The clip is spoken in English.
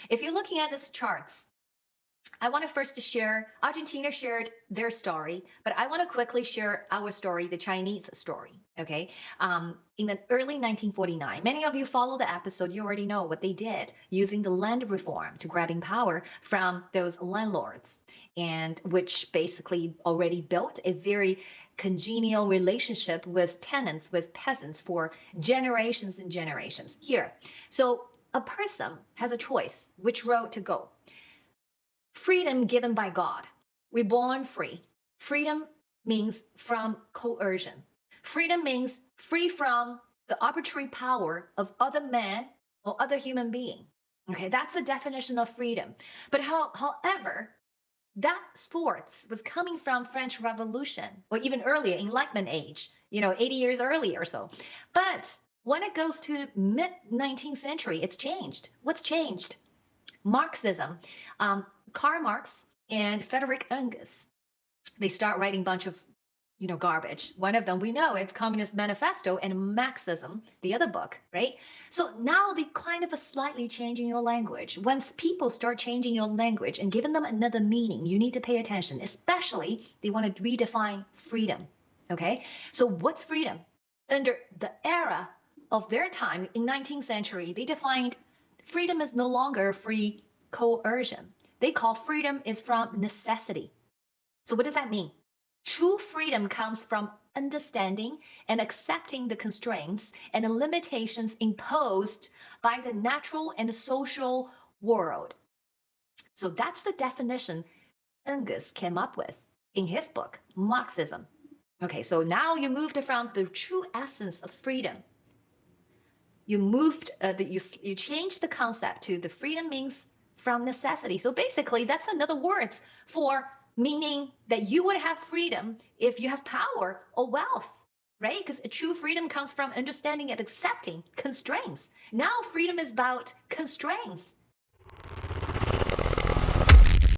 If you're looking at these charts, I want to first share, Argentina shared their story, but I want to quickly share our story, the Chinese story, okay? In the early 1949, many of you follow the episode, you already know what they did using the land reform to grabbing power from those landlords, and which basically already built a very congenial relationship with tenants, with peasants for generations and generations. Here, so a person has a choice which road to go. Freedom given by God. We're born free. Freedom means from coercion. Freedom means free from the arbitrary power of other men or other human being. Okay, that's the definition of freedom. But however, that sports was coming from French Revolution or even earlier, Enlightenment age, 80 years earlier or so. But when it goes to mid-19th century, it's changed. What's changed? Marxism. Karl Marx and Friedrich Engels, they start writing a bunch of, garbage. One of them we know, it's Communist Manifesto and Marxism, the other book, right? So now they kind of slightly changing your language. Once people start changing your language and giving them another meaning, you need to pay attention, especially they want to redefine freedom, okay? So what's freedom? Under the era of their time in 19th century, they defined freedom is no longer free coercion. They call freedom is from necessity. So what does that mean? True freedom comes from understanding and accepting the constraints and the limitations imposed by the natural and social world. So that's the definition Engels came up with in his book, Marxism. Okay, so now you moved from the true essence of freedom. You changed the concept to the freedom means from necessity. So basically, that's another word for meaning that you would have freedom if you have power or wealth, right? Because true freedom comes from understanding and accepting constraints. Now freedom is about constraints.